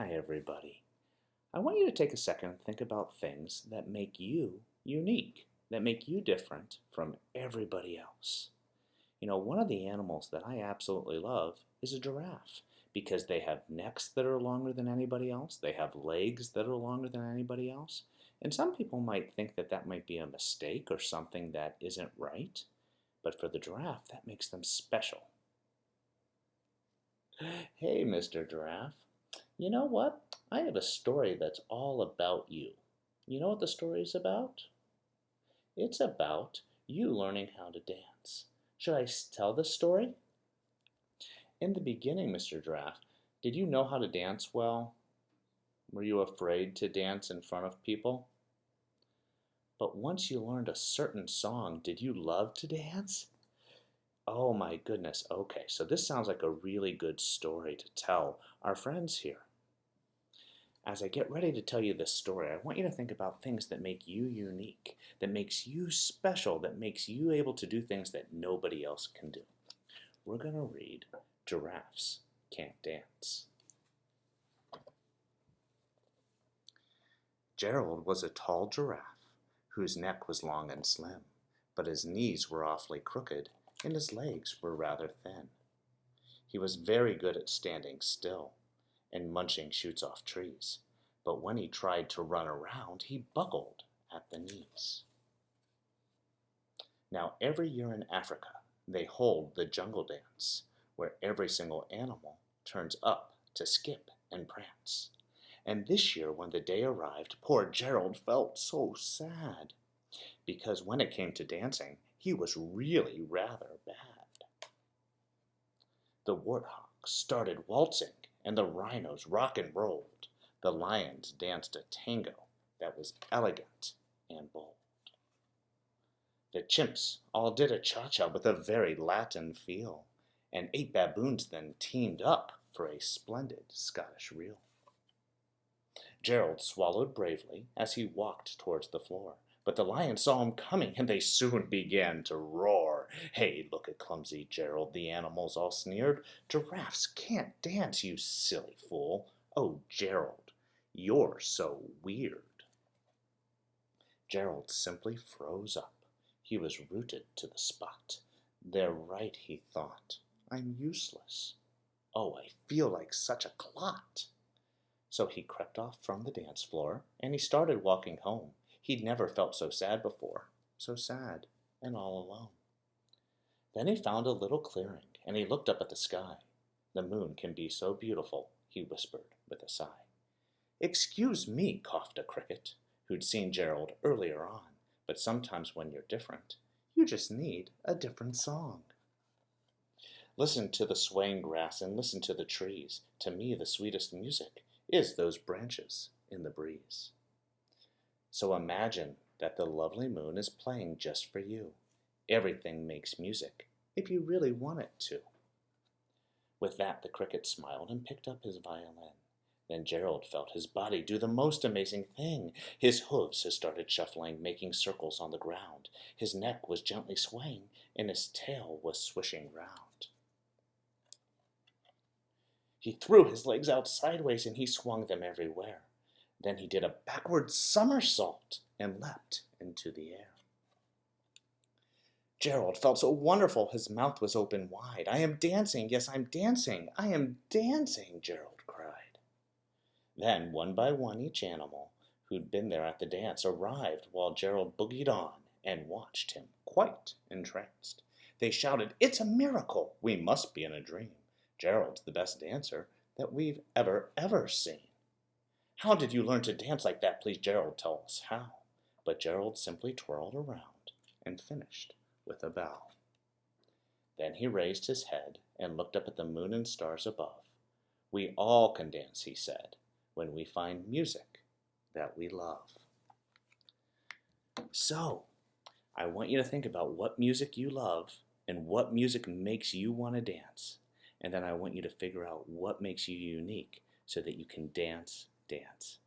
Hi, everybody. I want you to take a second and think about things that make you unique, that make you different from everybody else. One of the animals that I absolutely love is a giraffe because they have necks that are longer than anybody else, they have legs that are longer than anybody else, and some people might think that that might be a mistake or something that isn't right, but for the giraffe, that makes them special. Hey, Mr. Giraffe. You know what? I have a story that's all about you. You know what the story is about? It's about you learning how to dance. Should I tell the story? In the beginning, Mr. Giraffe, did you know how to dance well? Were you afraid to dance in front of people? But once you learned a certain song, did you love to dance? Oh my goodness, okay, so this sounds like a really good story to tell our friends here. As I get ready to tell you this story, I want you to think about things that make you unique, that makes you special, that makes you able to do things that nobody else can do. We're going to read Giraffes Can't Dance. Gerald was a tall giraffe whose neck was long and slim, but his knees were awfully crooked and his legs were rather thin. He was very good at standing still and munching shoots off trees, but when he tried to run around, he buckled at the knees. Now, every year in Africa, they hold the jungle dance, where every single animal turns up to skip and prance. And this year, when the day arrived, poor Gerald felt so sad, because when it came to dancing, he was really rather bad. The warthogs started waltzing, and the rhinos rock and rolled. The lions danced a tango that was elegant and bold. The chimps all did a cha-cha with a very Latin feel, and 8 baboons then teamed up for a splendid Scottish reel. Gerald swallowed bravely as he walked towards the floor, but the lions saw him coming, and they soon began to roar. "Hey, look at clumsy Gerald," the animals all sneered. "Giraffes can't dance, you silly fool. Oh, Gerald, you're so weird." Gerald simply froze up. He was rooted to the spot. They're right, he thought. I'm useless. Oh, I feel like such a clot. So he crept off from the dance floor, and he started walking home. He'd never felt so sad before, so sad and all alone. Then he found a little clearing, and he looked up at the sky. "The moon can be so beautiful," he whispered with a sigh. "Excuse me," coughed a cricket, who'd seen Gerald earlier on, "but sometimes when you're different, you just need a different song. Listen to the swaying grass and listen to the trees. To me, the sweetest music is those branches in the breeze." So imagine that the lovely moon is playing just for you. Everything makes music if you really want it to. With that, the cricket smiled and picked up his violin. Then Gerald felt his body do the most amazing thing. His hooves started shuffling, making circles on the ground. His neck was gently swaying, and his tail was swishing round. He threw his legs out sideways, and he swung them everywhere. Then he did a backward somersault and leapt into the air. Gerald felt so wonderful, his mouth was open wide. "I am dancing, yes, I'm dancing, I am dancing," Gerald cried. Then, one by one, each animal who'd been there at the dance arrived while Gerald boogied on and watched him, quite entranced. They shouted, "It's a miracle! We must be in a dream. Gerald's the best dancer that we've ever seen." "How did you learn to dance like that? Please, Gerald, tell us how." But Gerald simply twirled around and finished with a bow. Then he raised his head and looked up at the moon and stars above. "We all can dance," he said, "when we find music that we love." So, I want you to think about what music you love and what music makes you want to dance. And then I want you to figure out what makes you unique so that you can dance, dance,